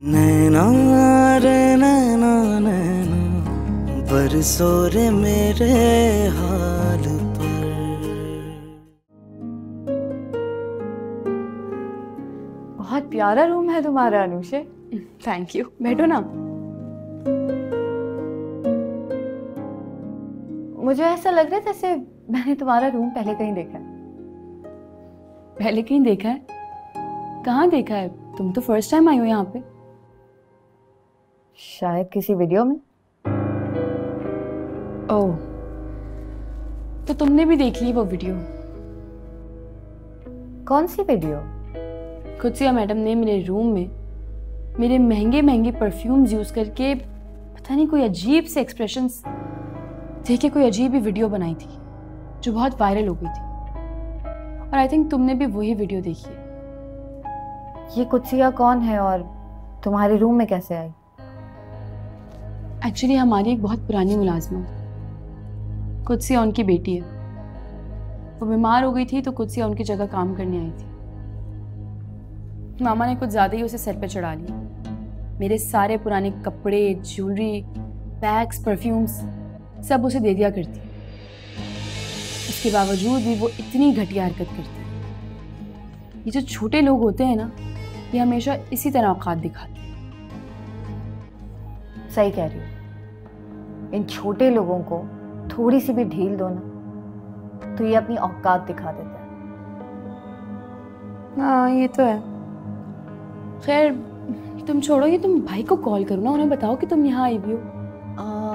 नैना रे नैना नैना बरसो रे मेरे हाल पर। बहुत प्यारा रूम है तुम्हारा अनुषे। थैंक यू, बैठो ना। मुझे ऐसा लग रहा है जैसे मैंने तुम्हारा रूम पहले कहीं देखा है। पहले कहीं देखा है? कहाँ देखा है? तुम तो फर्स्ट टाइम आई हो यहाँ पे। शायद किसी वीडियो में। ओह, तो तुमने भी देख ली वो वीडियो? कौन सी वीडियो? कुत्सिया मैडम ने मेरे रूम में मेरे महंगे महंगे परफ्यूम्स यूज करके पता नहीं कोई अजीब से एक्सप्रेशंस देके कोई अजीब ही वीडियो बनाई थी जो बहुत वायरल हो गई थी। और आई थिंक तुमने भी वही वीडियो देखी है। ये कुत्सिया कौन है और तुम्हारे रूम में कैसे आई? एक्चुअली हमारी एक बहुत पुरानी मुलाजमा कुत्सिया उनकी बेटी है। वो बीमार हो गई थी तो कुत्सिया उनकी जगह काम करने आई थी। मामा ने कुछ ज्यादा ही उसे सर पे चढ़ा लिया। मेरे सारे पुराने कपड़े, ज्वेलरी, बैग्स, परफ्यूम्स सब उसे दे दिया करती। उसके बावजूद भी वो इतनी घटिया हरकत करती। ये जो छोटे लोग होते हैं ना, ये हमेशा इसी तरह औकात दिखाते हैं। सही कह रही हो। इन छोटे लोगों को थोड़ी सी भी ढील दो ना तो ये अपनी औकात दिखा देते हैं। हाँ, ये तो है। खैर तुम छोड़ो, ये तुम भाई को कॉल करो ना, उन्हें बताओ कि तुम यहाँ आई भी हो।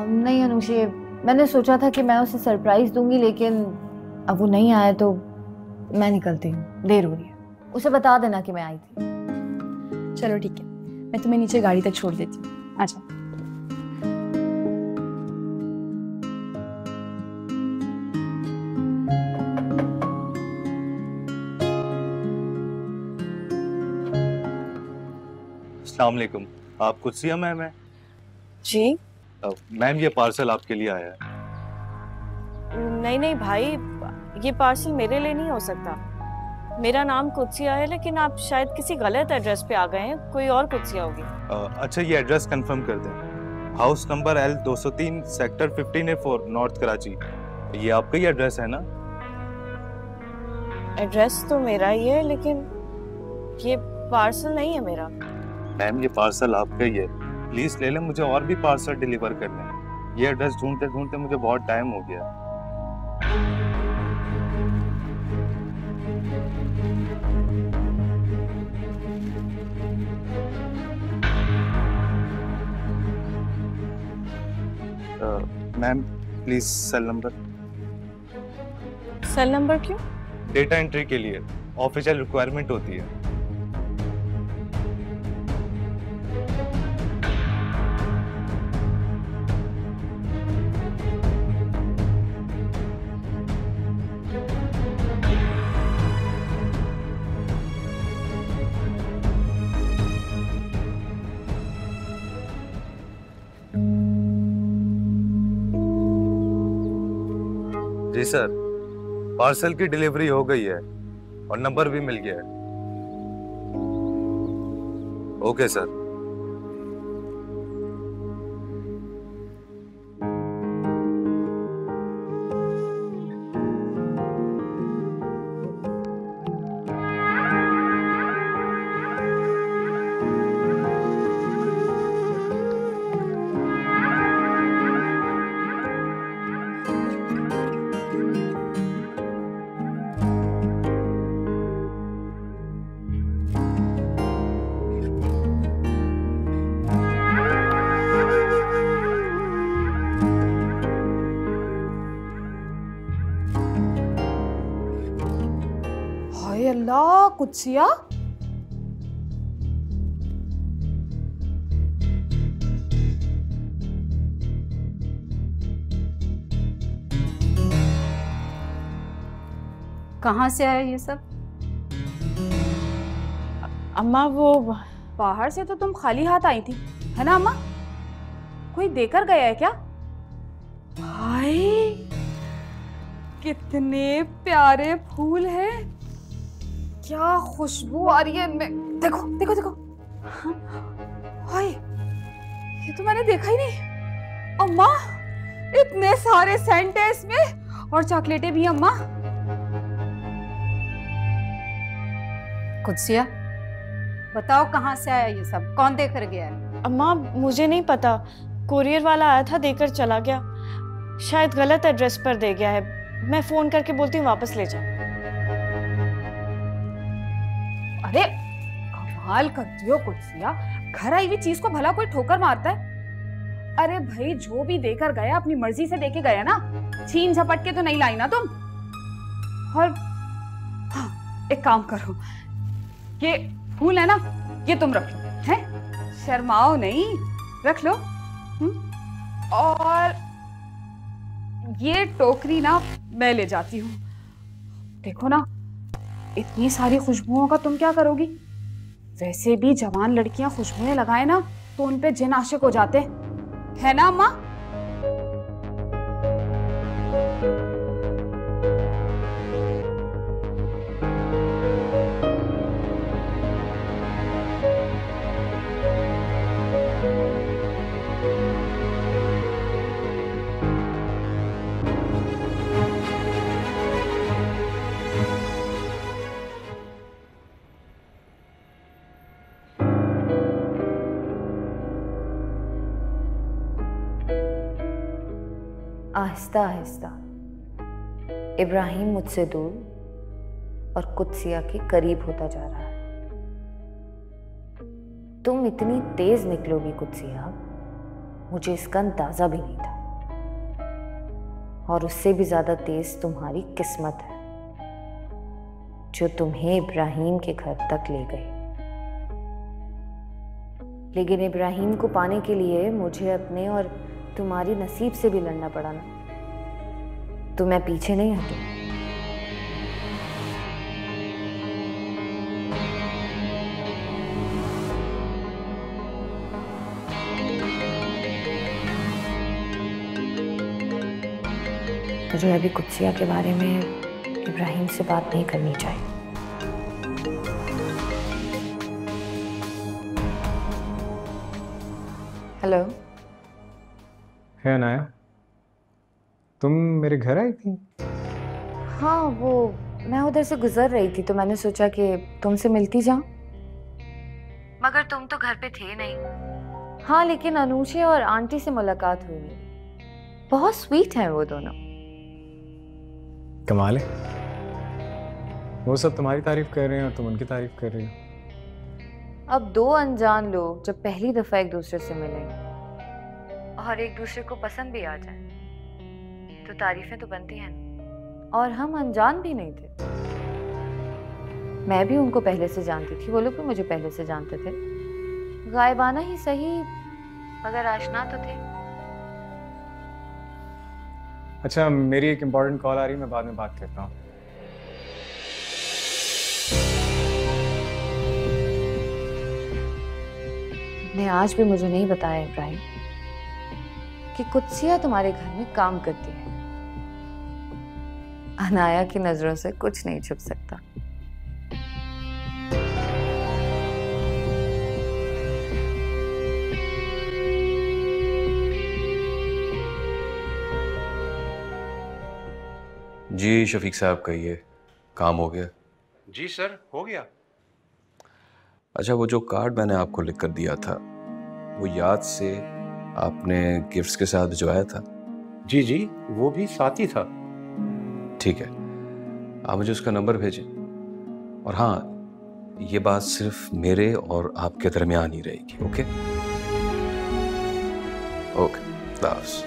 नहीं अनुषे, मैंने सोचा था कि मैं उसे सरप्राइज दूंगी, लेकिन अब वो नहीं आया तो मैं निकलती हूँ, देर हो रही है। उसे बता देना कि मैं आई थी। चलो ठीक है, मैं तुम्हें नीचे गाड़ी तक छोड़ देती हूँ। आजा। अस्सलाम वालेकुम, आप कुत्सिया मैम हैं? जी मैम ये पार्सल आपके लिए आया है। नहीं नहीं भाई, ये पार्सल मेरे लिए नहीं हो सकता। मेरा नाम कुत्सिया है, लेकिन आप शायद किसी गलत एड्रेस पे आ गए हैं। कोई और कुत्सिया होगी। अच्छा, ये एड्रेस कंफर्म कर दें। House number L203 sector 15A4 north Karachi. ये आपका ही एड्रेस है ना? एड्रेस तो मेरा ही है, लेकिन ये पार्सल नहीं है मेरा। मैम ये पार्सल आपका ही है, प्लीज ले लें। मुझे और भी पार्सल डिलीवर करने हैं। ये एड्रेस ढूंढते ढूंढते मुझे बहुत टाइम हो गया। Ma'am please cell number. Cell number क्यों? डेटा एंट्री के लिए ऑफिशियल रिक्वायरमेंट होती है। जी सर, पार्सल की डिलीवरी हो गई है और नंबर भी मिल गया है। Okay sir. हाय अल्लाह, कुत्सिया कहाँ से आया ये सब? अम्मा वो बाहर से तो तुम खाली हाथ आई थी, है ना अम्मा? कोई देकर गया है क्या? हाय, कितने प्यारे फूल हैं, क्या खुशबू आ रही है इनमें। देखो देखो देखो। हाय, ये तो मैंने देखा ही नहीं। अम्मा, इतने सारे सेंट है इसमें और चॉकलेटें भी। अम्मा, कुत्सिया, बताओ कहाँ से आया ये सब, कौन दे कर गया है? अम्मा मुझे नहीं पता, कोरियर वाला आया था, देकर चला गया। शायद गलत एड्रेस पर दे गया है। मैं फोन करके बोलती हूँ वापस ले जाओ। अरे कमाल करती हो कुत्सिया, घर आई हुई चीज को भला कोई ठोकर मारता है? अरे भाई, जो भी देकर गया अपनी मर्जी से देके गया ना, छीन झपट के तो नहीं लाई ना तुम। और हाँ, एक काम करो, ये फूल है ना, ये तुम रख लो, हैं? शर्माओ नहीं, रख लो। और ये टोकरी ना मैं ले जाती हूँ। देखो ना, इतनी सारी खुशबुओं का तुम क्या करोगी? वैसे भी जवान लड़कियां खुशबुएं लगाए ना तो उन पे जिन आशिक हो जाते है ना अम्मा? आहिस्ता आहिस्ता इब्राहिम मुझसे दूर और कुत्सिया के करीब होता जा रहा है। तुम इतनी तेज निकलोगी कुत्सिया, मुझे इसका अंदाजा भी नहीं था। और उससे भी ज्यादा तेज तुम्हारी किस्मत है जो तुम्हें इब्राहिम के घर तक ले गई। लेकिन इब्राहिम को पाने के लिए मुझे अपने और तुम्हारी नसीब से भी लड़ना पड़ा ना, तो मैं पीछे नहीं हटूं। मुझे अभी कुत्सिया के बारे में इब्राहिम से बात नहीं करनी चाहिए। हेलो। है अनाया, तुम मेरे घर आई थी? हाँ, वो मैं उधर से गुजर रही थी तो मैंने सोचा कि तुमसे मिलती जाऊं। मगर तुम तो घर पे थे नहीं। हाँ, लेकिन अनुषे और आंटी से मुलाकात हुई मेरी। बहुत स्वीट हैं वो दोनों। कमाल है, वो सब तुम्हारी तारीफ कर रहे हैं और तुम उनकी तारीफ कर रही हो। अब दो अनजान लोग जब पहली दफा एक दूसरे से मिलें और एक दूसरे को पसंद भी आ जाए तो तारीफें तो बनती हैं ना। और हम अनजान भी नहीं थे। मैं भी उनको पहले से जानती थी, वो लोग भी मुझे पहले से जानते थे। गायबाना ही सही, मगर आशना तो थे। अच्छा, मेरी एक इम्पोर्टेंट कॉल आ रही है, मैं बाद में बात करता हूँ। ने आज भी मुझे नहीं बताया इब्राहिम कि कुत्सिया तुम्हारे घर में काम करती है। अनाया की नजरों से कुछ नहीं छुप सकता। जी शफीक साहब, कहिए, काम हो गया? जी सर, हो गया। अच्छा, वो जो कार्ड मैंने आपको लिख कर दिया था, वो याद से आपने गिफ्ट्स के साथ भिजवाया था? जी जी, वो भी साथ ही था। ठीक है, आप मुझे उसका नंबर भेजें। और हाँ, ये बात सिर्फ मेरे और आपके दरमियान ही रहेगी। ओके ओके, दास।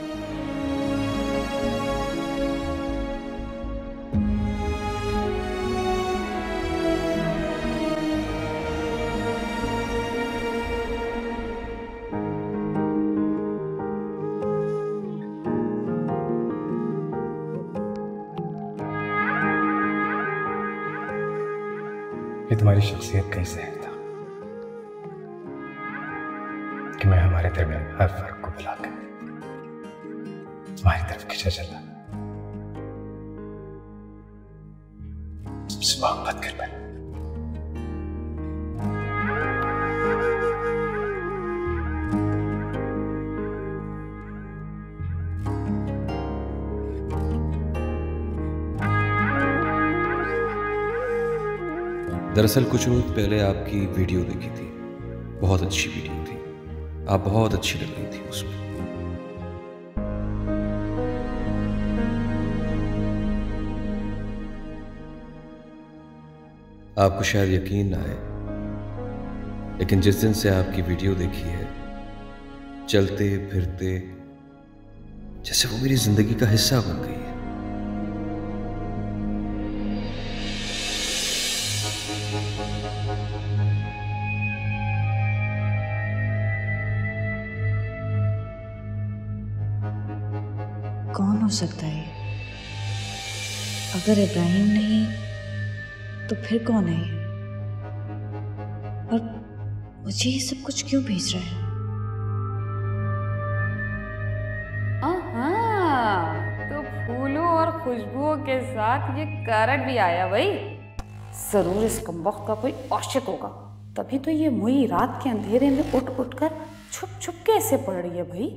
ये तुम्हारी शख्सियत का ही ज़हर था कि मैं हमारे दरमियान हर फर्क को भुलाकर तुम्हारी तरफ खिंचा चला। मुझसे मोहब्बत कर पाए। दरअसल कुछ रोज पहले आपकी वीडियो देखी थी, बहुत अच्छी वीडियो थी, आप बहुत अच्छी लग रही थी उसमें। आपको शायद यकीन ना आए, लेकिन जिस दिन से आपकी वीडियो देखी है, चलते फिरते जैसे वो मेरी जिंदगी का हिस्सा बन गई है। कौन हो सकता है? अगर इब्राहिम नहीं तो फिर कौन है ये? और मुझे ये सब कुछ क्यों भेज रहा है? तो फूलों और खुशबुओं के साथ ये करट भी आया भाई। जरूर इस कमबख्त का कोई आशिक होगा, तभी तो ये मुई रात के अंधेरे में उठ उठ कर छुप छुप के ऐसे पड़ रही है भाई।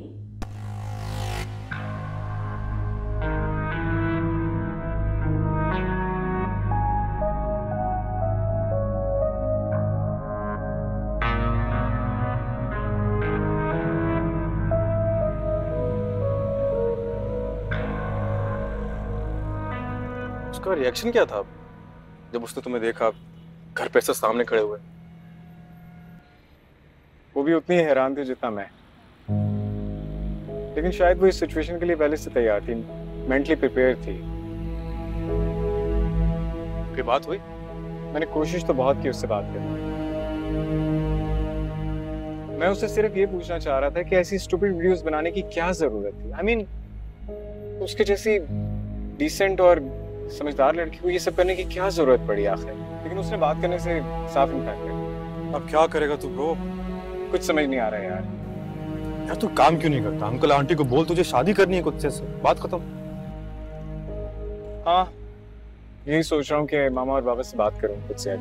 उसका रिएक्शन क्या था जब उसने तुम्हें देखा घर पे से सामने खड़े हुए? वो भी उतनी हैरान थी जितना मैं, लेकिन शायद वो इस सिचुएशन के लिए पहले से तैयार थी, मेंटली प्रिपेयर थी। फिर बात हुई? मैंने कोशिश तो बहुत की उससे बात करने। मैं उससे सिर्फ ये पूछना चाह रहा था कि ऐसी स्टूपिड वीडियोस बनाने की क्या जरूरत थी। I mean, उसके जैसी डिसेंट और समझदार लड़की को ये सब करने की क्या जरूरत पड़ी आखिर? लेकिन उसने बात करने से साफ इनकार कर दिया। अब क्या करेगा तू ब्रो? कुछ समझ नहीं आ रहा है यार। तू काम क्यों नहीं करता? अंकल आंटी को बोल तुझे शादी करनी है कुत्ते से, बात खत्म। हाँ, यही सोच रहा हूँ कि मामा और बाबा से बात करूँ खुद से।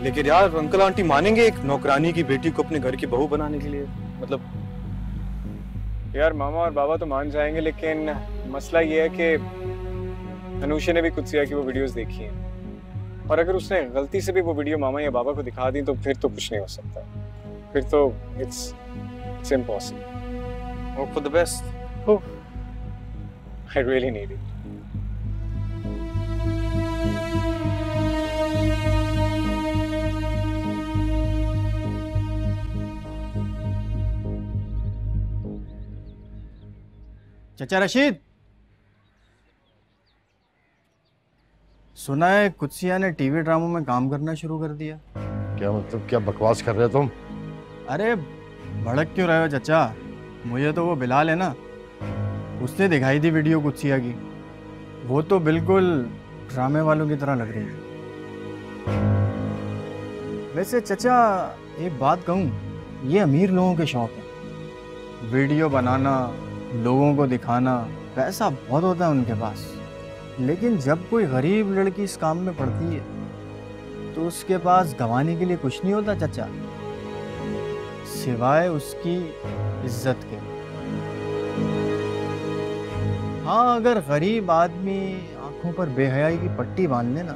लेकिन यार अंकल आंटी मानेंगे एक नौकरानी की बेटी को अपने घर की बहू बनाने के लिए? मतलब यार मामा और बाबा तो मान जाएंगे, लेकिन मसला ये है कि अनुषा ने भी कुत्सिया की वो वीडियोस देखी हैं, और अगर उसने गलती से भी वो वीडियो मामा या बाबा को दिखा दी तो फिर तो कुछ नहीं हो सकता। फिर तो it's impossible. Hope for the best. Oh, I really need it. चाचा रशीद, सुना है कुत्सिया ने टीवी ड्रामों में काम करना शुरू कर दिया। क्या मतलब, क्या बकवास कर रहे हो तुम? अरे भड़क क्यों रहे हो चाचा? मुझे तो वो बिलाल है ना, उसने दिखाई थी वीडियो कुत्सिया की। वो तो बिल्कुल ड्रामे वालों की तरह लग रही है। वैसे चाचा एक बात कहूँ, ये अमीर लोगों के शौक है, वीडियो बनाना, लोगों को दिखाना, पैसा बहुत होता है उनके पास। लेकिन जब कोई गरीब लड़की इस काम में पड़ती है तो उसके पास गंवाने के लिए कुछ नहीं होता चाचा, सिवाय उसकी इज्जत के। हाँ, अगर गरीब आदमी आंखों पर बेहयाई की पट्टी बांध लेना,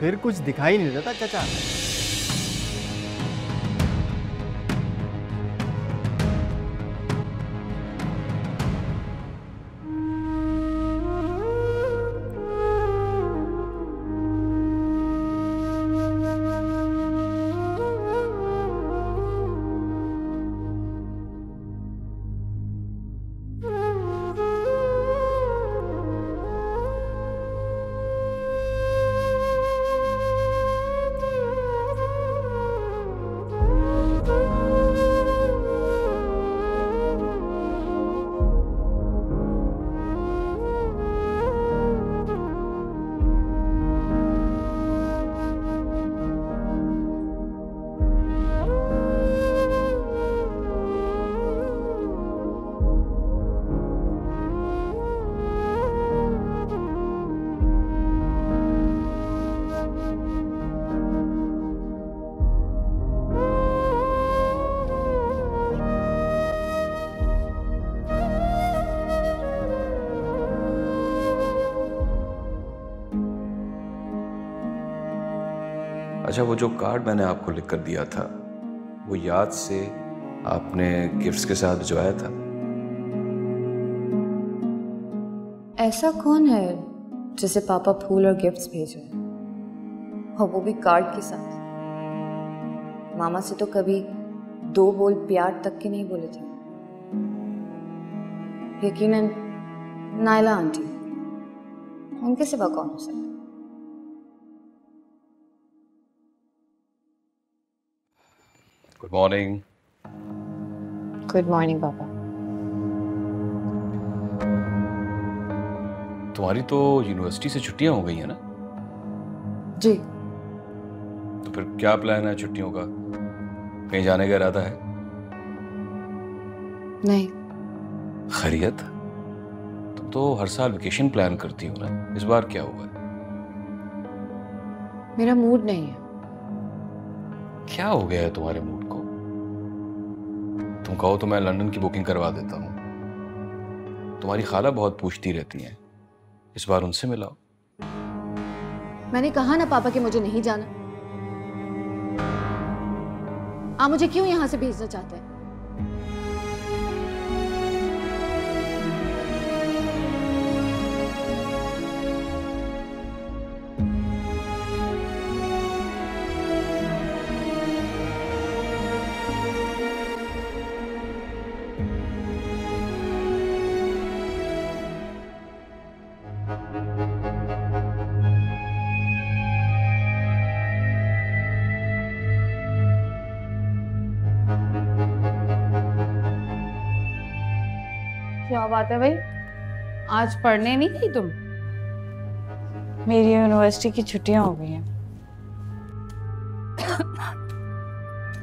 फिर कुछ दिखाई नहीं देता चाचा। अच्छा, वो जो कार्ड मैंने आपको लिख कर दिया था, वो याद से आपने गिफ्ट्स के साथ भिजवाया था? ऐसा कौन है जिसे पापा फूल और गिफ्ट्स भेज रहे हैं, और वो भी कार्ड के साथ? मामा से तो कभी 2 बोल प्यार तक के नहीं बोले थे। यकीनन नायला आंटी, उनके सिवा कौन हो सकता? Good morning. गुड मॉर्निंग पापा। तुम्हारी तो यूनिवर्सिटी से छुट्टियां हो गई हैं ना? जी। तो फिर क्या प्लान है छुट्टियों का? कहीं जाने का इरादा है? नहीं। खैरियत? तुम तो हर साल वेकेशन प्लान करती हो ना, इस बार क्या हुआ है? मेरा मूड नहीं है। क्या हो गया है तुम्हारे मूड को? तुम कहो तो मैं लंदन की बुकिंग करवा देता हूँ। तुम्हारी खाला बहुत पूछती रहती हैं, इस बार उनसे मिलाओ। मैंने कहा ना पापा कि मुझे नहीं जाना। आप मुझे क्यों यहां से भेजना चाहते हैं? क्या बात है भाई, आज पढ़ने नहीं गई तुम? मेरी यूनिवर्सिटी की छुट्टियां हो गई हैं।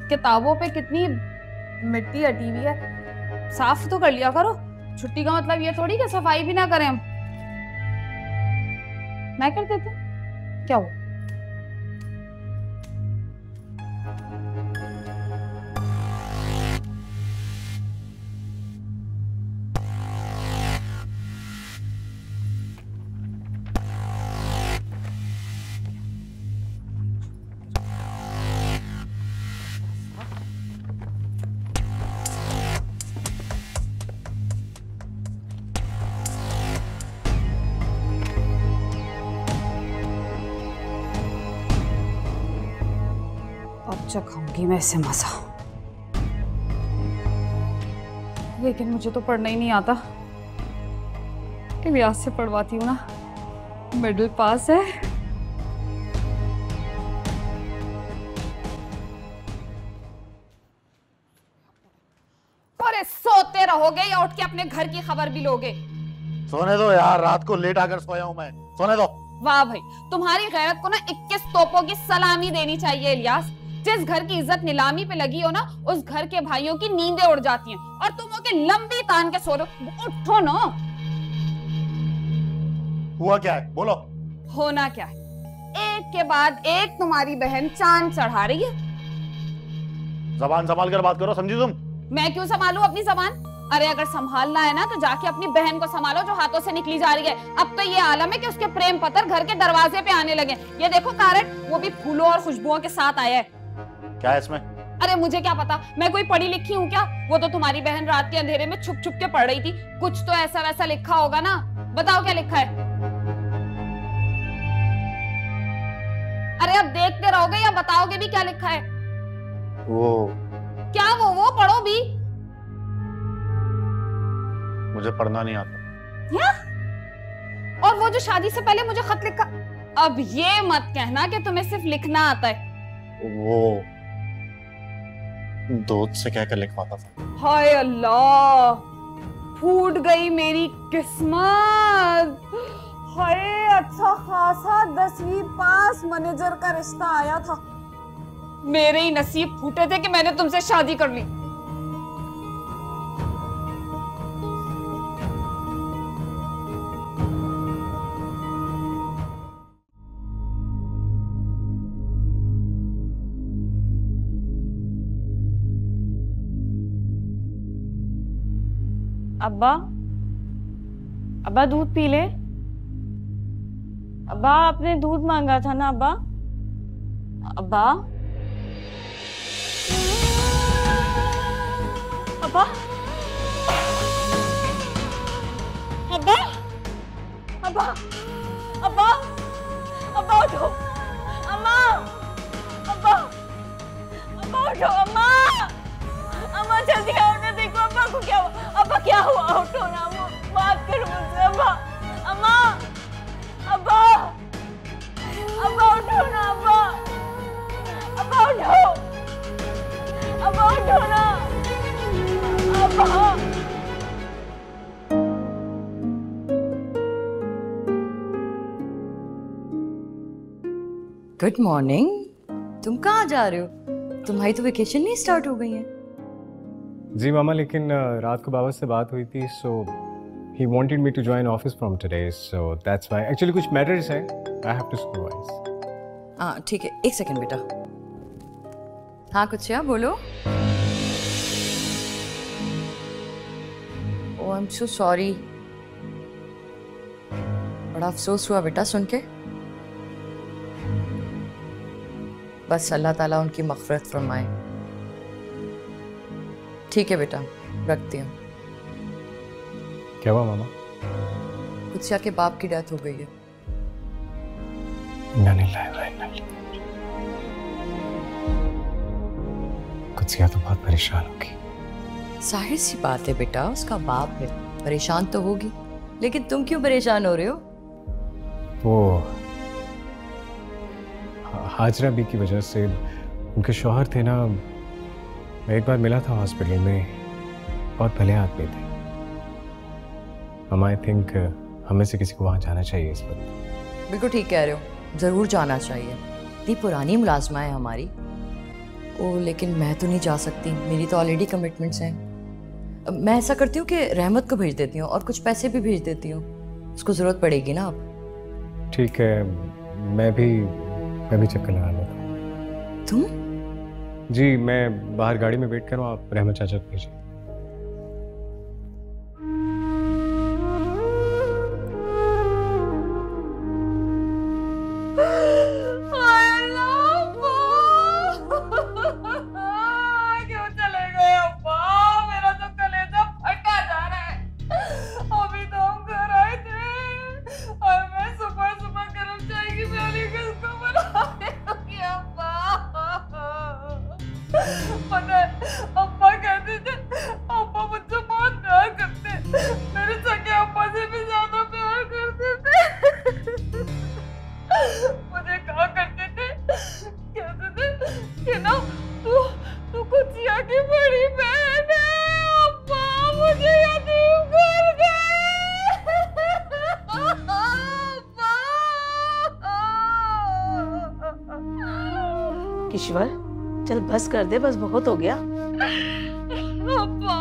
किताबों पे कितनी मिट्टी अटी हुई है, साफ तो कर लिया करो। छुट्टी का मतलब ये थोड़ी कि सफाई भी ना करें हम। मैं कर देती हूँ, क्या हो? चखाऊंगी मैं इससे मजा। लेकिन मुझे तो पढ़ना ही नहीं आता। इलियास से पढ़वाती हूँ ना, मिडिल पास है। अरे सोते रहोगे या उठ के अपने घर की खबर भी लोगे? सोने दो यार, रात को लेट आकर सोया हूँ मैं, सोने दो। वाह भाई, तुम्हारी गैरत को ना 21 तोपों की सलामी देनी चाहिए इलियास। जिस घर की इज्जत नीलामी पे लगी हो ना, उस घर के भाइयों की नींदें उड़ जाती हैं और तुम हो के लंबी तान के सो रहे हो। उठो ना। हुआ क्या है, बोलो। होना क्या है, एक के बाद एक तुम्हारी बहन चांद चढ़ा रही है। जबान संभाल कर बात करो, समझी तुम? मैं क्यों संभालूं अपनी जबान? अरे अगर संभालना है ना तो जाके अपनी बहन को संभालो जो हाथों से निकली जा रही है। अब तो ये आलम है कि उसके प्रेम पत्र घर के दरवाजे पे आने लगे। ये देखो कारट, वो भी फूलों और खुशबुओं के साथ आया है। क्या है इसमें? अरे मुझे क्या पता, मैं कोई पढ़ी लिखी हूँ क्या? वो तो तुम्हारी बहन रात के अंधेरे में छुप छुप के पढ़ रही थी। कुछ तो ऐसा वैसा लिखा होगा ना, बताओ क्या लिखा है? अरे अब देखते रहोगे या बताओगे भी क्या लिखा है? वो क्या वो पढ़ो भी। मुझे पढ़ना नहीं आता। या? और वो जो शादी से पहले मुझे खत लिखा, अब ये मत कहना कि तुम्हें सिर्फ लिखना आता है। वो दोस्त से कहकर लिखवाता था। हाय अल्लाह, फूट गई मेरी किस्मत। हाय, अच्छा खासा 10वीं पास मैनेजर का रिश्ता आया था। मेरे ही नसीब फूटे थे कि मैंने तुमसे शादी कर ली। अब्बा, अब्बा दूध पी ले। अब्बा आपने दूध मांगा था ना अब्बा? अब्बा अब्बा अब्बा अब्बा अब्बा अब्बा उठो अम्मा अब्बा अब्बा उठो अम्मा अम्मा जल्दी आओ ना देखो अब्बा को क्या हुआ अब्बा क्या हुआ उठो ना बात करो मुझसे अब्बा अम्मा अब्बा अब्बा उठो ना अब्बा अब्बा उठो ना अब्बा गुड मॉर्निंग। तुम कहाँ जा रहे हो? तुम्हारी तो वेकेशन नहीं स्टार्ट हो गई है। जी मामा, लेकिन रात को बाबा से बात हुई थी, so he wanted me to join office from today, so that's why actually कुछ मैटर्स हैं, आई हैव टू सुपरवाइज। हाँ ठीक है, एक सेकंड बेटा। हाँ कुछ बोलो। ओह आई एम सो सॉरी। बड़ा अफसोस हुआ बेटा सुन के। बस अल्लाह ताला उनकी मग़फ़िरत फरमाए। ठीक है बेटा, रखती हूँ। क्या हुआ मामा? कुत्सिया के बाप की डेथ हो गई है। कुत्सिया तो बहुत परेशान होगी। जाहिर सी बात है बेटा, उसका बाप है, परेशान तो होगी। लेकिन तुम क्यों परेशान हो रहे हो? वो हाजरा बी की वजह से, उनके शौहर थे ना, मैं एक बार मिला था हॉस्पिटल में, बहुत भले आदमी थे। आई थिंक हमें से किसी को वहाँ जाना चाहिए इस वक्त। बिल्कुल ठीक कह रहे हो, ज़रूर जाना चाहिए। इतनी पुरानी मुलाजमा है हमारी। ओह लेकिन मैं तो नहीं जा सकती, मेरी तो ऑलरेडी कमिटमेंट्स हैं। मैं ऐसा करती हूँ कि रहमत को भेज देती हूँ और कुछ पैसे भी भेज देती हूँ, उसको ज़रूरत पड़ेगी ना अब। ठीक है, मैं भी चक्कर लगा लेता हूँ। तुम? जी मैं बाहर गाड़ी में वेट कर रहा हूँ, आप रहमत चाचा को भेजिए। क्यों चले गए अब्बा? मेरा तो कलेजा फटा जा रहा है। अभी तो हम घर आए थे और मैं सुबह सुबह गरम चाय की प्याली किसको बना दूंगी अब्बा? पता है अब्बा कहते थे, अब्बा मुझसे बहुत प्यार करते, मेरे सगे अब्बा से भी ज्यादा प्यार करते थे। मुझे कहा करते थे, कहते थे कि ना तू कुत्सिया की बड़ी बहन है। अब्बा मुझे यतीम कर गए। किश्वर चल बस कर दे, बस बहुत हो गया। अब्बा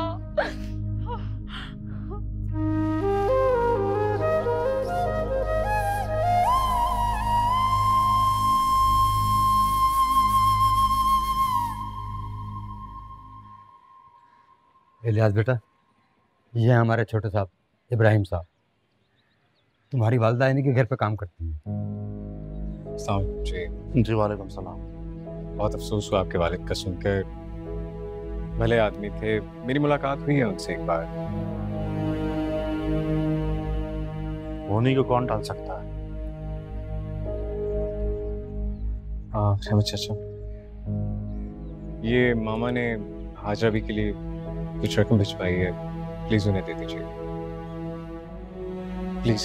इलियास बेटा, ये हैं हमारे छोटे साहब इब्राहिम साहब। तुम्हारी वालिदा इन्हीं के घर पे काम करती हैं। जी वालेकुम सलाम। बहुत अफसोस हुआ आपके वालिद का सुनकर, भले आदमी थे, मेरी मुलाकात हुई है उनसे एक बार। होनी को कौन टाल सकता है? हाँ रहमत चाचा, ये मामा ने हाजरा भी के लिए कुछ रकम भिजवाई है, प्लीज उन्हें दे दीजिए प्लीज।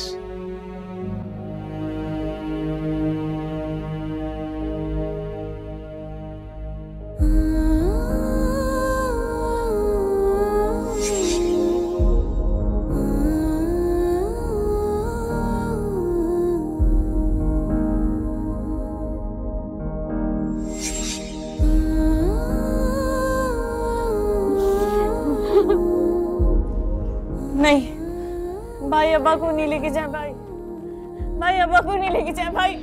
नहीं भाई, अब्बा को नहीं लेके जाए भाई। भाई अब्बा को नहीं लेके जाए भाई।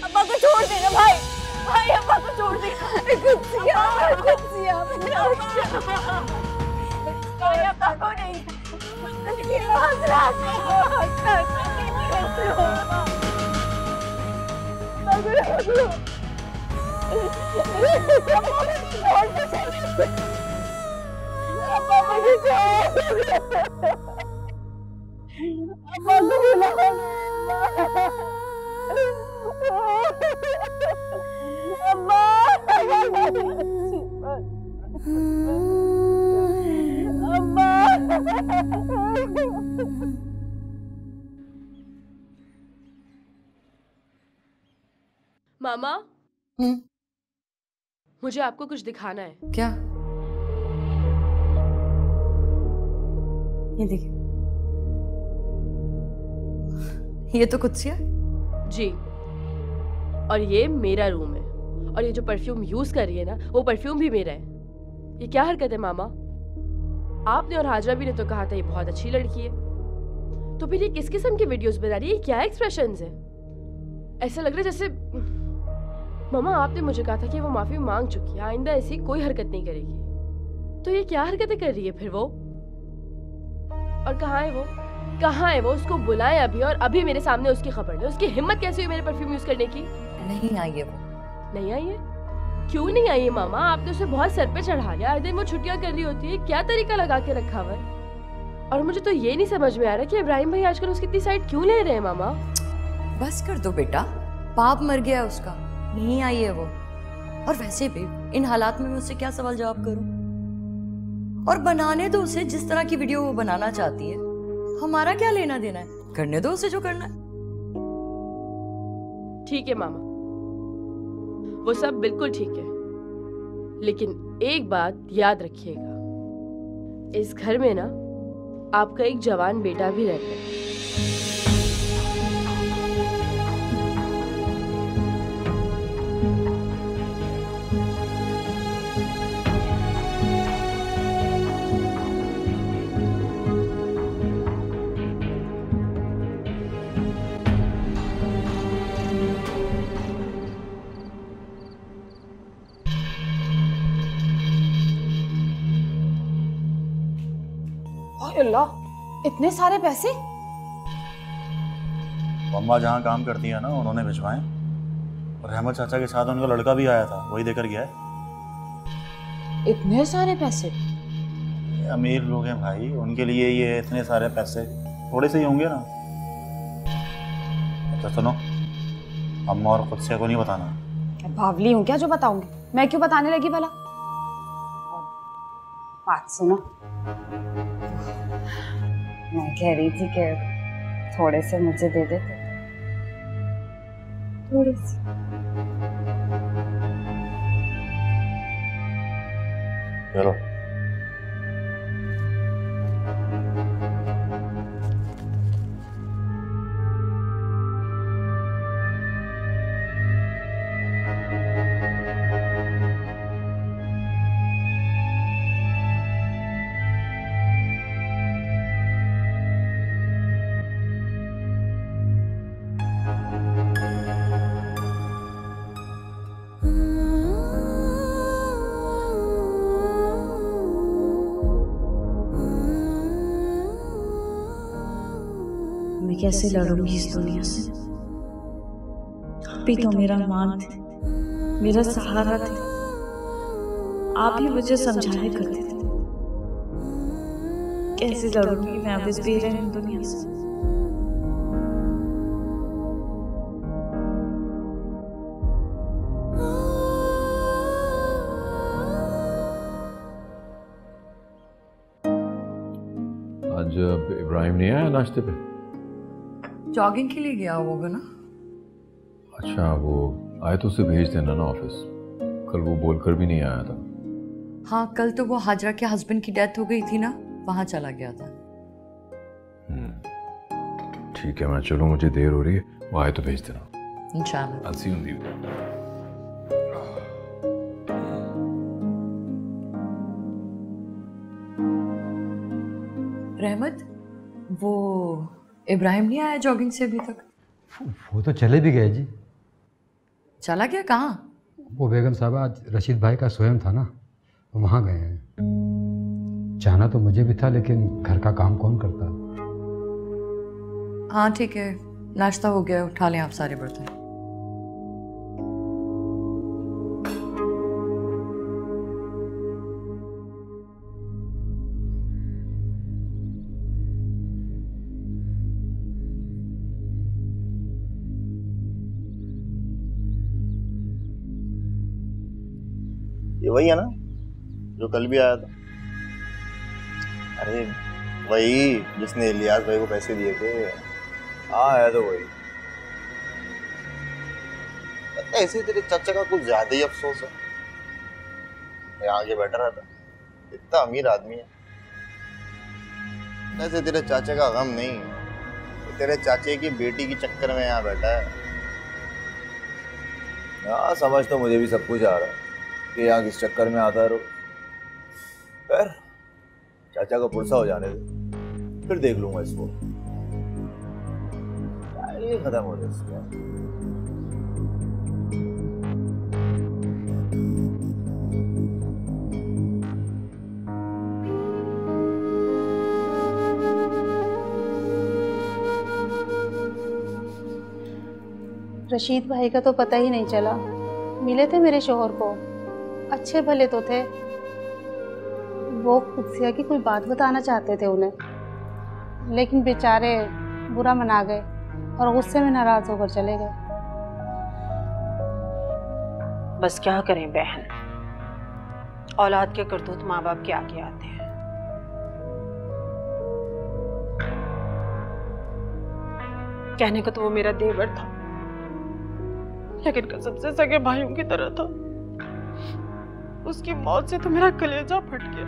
अब्बा को छोड़ देना भाई। भाई अब्बा को छोड़ देना। कुत्सिया, कुत्सिया, भाई अब्बा को नहीं। मामा, मुझे आपको कुछ दिखाना है। क्या? ये देखिए, ये तो कुत्सिया जी, और ये मेरा रूम है, और ये जो परफ्यूम यूज कर रही है ना, वो परफ्यूम भी मेरा है। ये क्या हरकत है मामा? आपने और हाजरा भी ने तो कहा था ये बहुत अच्छी लड़की है, तो फिर ये किस किस्म की वीडियोस बना रही है? क्या एक्सप्रेशंस है? ऐसा लग रहा है जैसे मामा आपने मुझे कहा था कि वो माफी मांग चुकी है, आइंदा ऐसी कोई हरकत नहीं करेगी। तो ये क्या हरकतें कर रही है फिर वो? और कहाँ है वो? कहाँ है वो? उसको बुलाएं अभी, और अभी मेरे सामने उसकी खबर ले। उसकी हिम्मत कैसे हुई मेरे परफ्यूम यूज करने की? नहीं आई है वो। नहीं आई है? क्यों नहीं आई है मामा? आपने उसे बहुत सर पे चढ़ा लिया। हर दिन वो छुट्टियां कर रही होती है, क्या तरीका लगा के रखा हुआ है? और मुझे तो ये नहीं समझ में आ रहा कि इब्राहिम भाई आजकल उसकी इतनी साइड क्यों ले रहे हैं मामा? बस कर दो बेटा, पाप मर गया उसका, नहीं आई है वो। और वैसे भी इन हालात में मैं उससे क्या सवाल जवाब करूं? और बनाने दो उसे जिस तरह की वीडियो वो बनाना चाहती है, हमारा क्या लेना देना है? करने दो उसे जो करना है। ठीक है मामा, वो सब बिल्कुल ठीक है, लेकिन एक बात याद रखिएगा, इस घर में ना आपका एक जवान बेटा भी रहता है। अल्लाह, इतने सारे पैसे? अम्मा जहाँ काम करती है ना, उन्होंने भिजवाए। और रहमत चाचा के साथ उनका लड़का भी आया था, वही देकर गया है। इतने सारे पैसे? अमीर लोग हैं भाई, उनके लिए ये इतने सारे पैसे थोड़े से ही होंगे ना। अच्छा सुनो, अम्मा और कुत्सिया को नहीं बताना। बावली हूँ क्या जो बताऊंगी? मैं क्यों बताने लगी भला? बात सुनो, मैं कह रही थी कि थोड़े से मुझे दे देते। थोड़े से। चलो। मैं कैसे लड़ूंगी इस दुनिया से? आप ही तो मेरा मान थे, मेरा सहारा थे। आप ही मुझे समझाया करते थे। कैसे लड़ूंगी मैं अब इस बेरहम दुनिया से? आज इब्राहिम नहीं आया नाश्ते पे? जॉगिंग के लिए गया होगा ना। अच्छा, वो आए तो उसे भेज देना ना ऑफिस, कल वो बोलकर भी नहीं आया था। हाँ, कल तो वो हाजरा के हस्बैंड की डेथ हो गई थी ना, वहां चला गया था। ठीक है, मैं चलूँ, मुझे देर हो रही है, वो आए तो भेज देना। इंशाल्लाह। I'll see you in the evening. रहमत, वो इब्राहिम नहीं आया जॉगिंग से अभी तक? वो तो चले भी गए जी। चला गया कहाँ? वो बेगम साहबा आज रशीद भाई का स्वयं था ना, वहाँ गए हैं। जाना तो मुझे भी था, लेकिन घर का काम कौन करता। हाँ ठीक है, नाश्ता हो गया, उठा लें आप सारे बर्तन। ये वही है ना जो कल भी आया था? अरे वही जिसने इलियास भाई को पैसे दिए थे। हाँ है तो वही। ऐसे तेरे चाचा का कुछ ज्यादा ही अफसोस है। यहाँ आगे बैठा रहता, इतना अमीर आदमी है। ऐसे तेरे चाचा का गम नहीं, तो तेरे चाचे की बेटी की चक्कर में यहाँ बैठा है। हाँ समझ तो मुझे भी सब कुछ आ रहा है कि यहाँ किस चक्कर में आता है। खैर चाचा को पुरसा हो जाने दे, फिर देख लूंगा इसको। ये खत्म हो जाए। रशीद भाई का तो पता ही नहीं चला। मिले थे मेरे शोहर को, अच्छे भले तो थे। वो कुत्सिया की कोई बात बताना चाहते थे उन्हें, लेकिन बेचारे बुरा मना गए और गुस्से में नाराज होकर चले गए। बस क्या करें बहन, औलाद के करतूत माँ बाप के आगे आते हैं। कहने को तो वो मेरा देवर था, लेकिन कसम से सगे भाइयों की तरह था। उसकी मौत से तो मेरा कलेजा फट गया।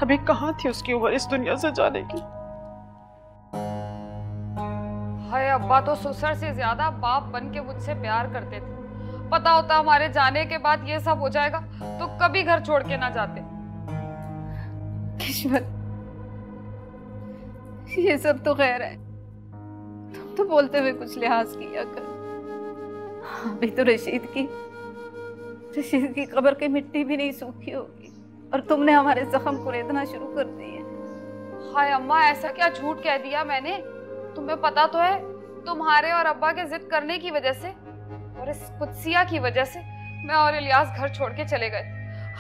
अभी कहाँ थी उसकी उम्र इस दुनिया से जाने की। हाय अब्बा तो ससुर से ज्यादा बाप बन के मुझसे प्यार करते थे। पता होता हमारे जाने के बाद ये सब हो जाएगा तो कभी घर छोड़ के ना जाते। किस्मत, ये सब तो खैर है, तुम तो बोलते हुए कुछ लिहाज किया कर। अभी तो रशीद की कब्र की मिट्टी भी नहीं सूखी होगी और तुमने हमारे जख्म कुरेदना शुरू कर दिए। हाय अम्मा, ऐसा क्या झूठ कह दिया मैंने? तुम्हें पता तो है तुम्हारे और अब्बा के जिद करने की वजह से और इस कुत्सिया की वजह से मैं और इलियास घर छोड़ के चले गए।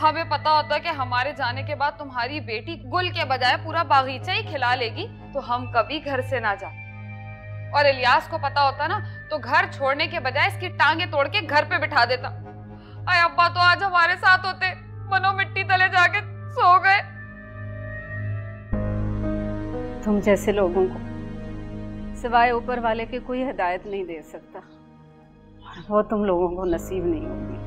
हमें पता होता कि हमारे जाने के बाद तुम्हारी बेटी गुल के बजाय पूरा बागीचा ही खिला लेगी तो हम कभी घर से ना जाते। और इलियास को पता होता ना तो घर छोड़ने के बजाय इसकी टांगे तोड़ के घर पे बिठा देता। अरे अब्बा तो आज हमारे साथ होते, मनो मिट्टी तले जाके सो गए। तुम जैसे लोगों को सिवाय ऊपर वाले के कोई हिदायत नहीं दे सकता और वो तुम लोगों को नसीब नहीं होगी।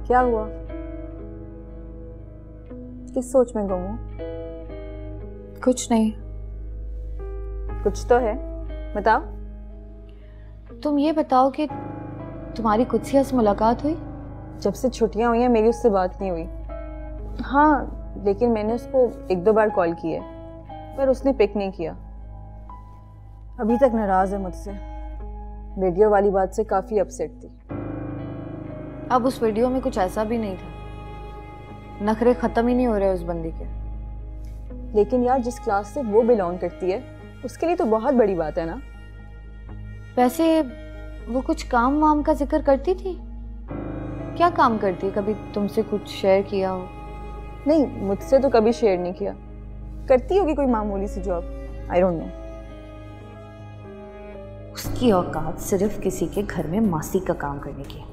क्या हुआ? किस सोच में गुम हो? कुछ नहीं। कुछ तो है, बताओ। तुम ये बताओ कि तुम्हारी कुत्सिया से मुलाकात हुई? जब से छुट्टियां हुई हैं मेरी उससे बात नहीं हुई। हाँ, लेकिन मैंने उसको एक दो बार कॉल किया पर उसने पिक नहीं किया। अभी तक नाराज है मुझसे। वीडियो वाली बात से काफी अपसेट थी। अब उस वीडियो में कुछ ऐसा भी नहीं था। नखरे खत्म ही नहीं हो रहे उस बंदी के। लेकिन यार, जिस क्लास से वो बिलोंग करती है उसके लिए तो बहुत बड़ी बात है ना। वैसे वो कुछ काम वाम का जिक्र करती थी? क्या काम करती है? कभी तुमसे कुछ शेयर किया हो? नहीं, मुझसे तो कभी शेयर नहीं किया। करती होगी कोई मामूली सी जॉब, आई डोंट नो। उसकी औकात सिर्फ किसी के घर में मासी का काम करने की।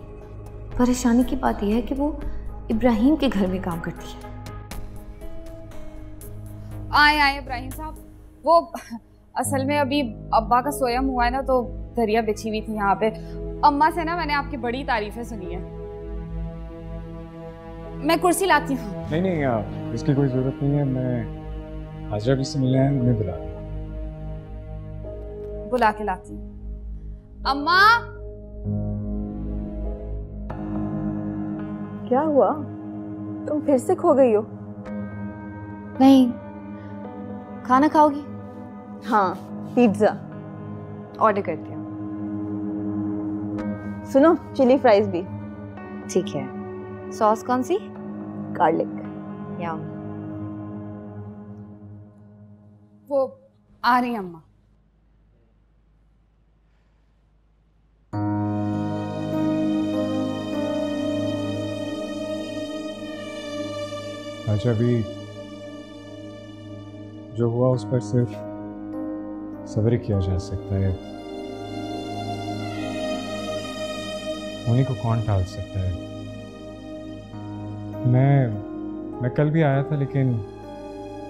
परेशानी की बात यह है कि वो इब्राहिम के घर में काम करती है। आए इब्राहिम साहब। वो असल में अभी अब्बा का सोयम हुआ है ना तो दरिया बिछी हुई थी यहाँ पे। अम्मा से ना मैंने आपकी बड़ी तारीफें सुनी है। मैं कुर्सी लाती हूँ। नहीं, इसकी कोई जरूरत नहीं है। मैं हाजरा भी से मिलने आया, उन्हें बुला के लाती हूँ। अम्मा, क्या हुआ? तुम फिर से खो गई हो? नहीं। खाना खाओगी? हाँ, पिज्जा ऑर्डर करती हूँ। सुनो, चिली फ्राइज भी। ठीक है। सॉस कौन सी? गार्लिक। यम। वो आ रही अम्मा। आज अभी जो हुआ उस पर सिर्फ सब्र किया जा सकता है। होने को कौन टाल सकता है। मैं कल भी आया था, लेकिन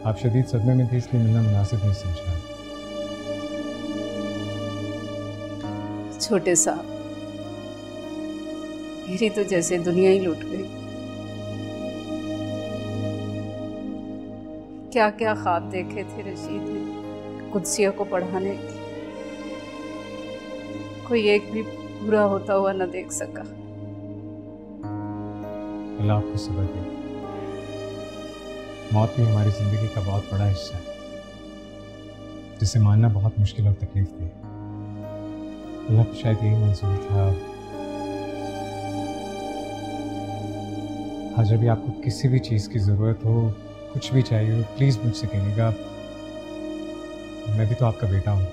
आप शदीद सदमे में थे, इसलिए मिलना मुनासिब नहीं समझा। छोटे साहब, मेरी तो जैसे दुनिया ही लूट गई। क्या क्या ख्वाब देखे थे रशीद ने कुद्सिया को पढ़ाने के, कोई एक भी पूरा होता हुआ न देख सका। अल्लाह आपको सब्र दे। मौत भी हमारी ज़िंदगी का बहुत बड़ा हिस्सा है, जिसे मानना बहुत मुश्किल और तकलीफ थी। अल्लाह को शायद यही मंजूर था। आज अभी आपको किसी भी चीज़ की ज़रूरत हो, कुछ भी चाहिए हो, प्लीज़ मुझसे कहिएगा। मैं भी तो आपका बेटा हूँ।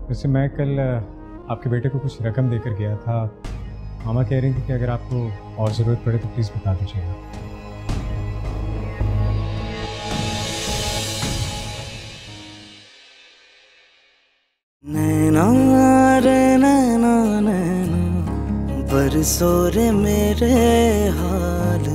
वैसे मैं कल आपके बेटे को कुछ रकम देकर गया था। मामा कह रही थी कि अगर आपको और ज़रूरत पड़े तो प्लीज़ बता दीजिएगा। नैना रे नैना नैना बरसो रे मेरे हाल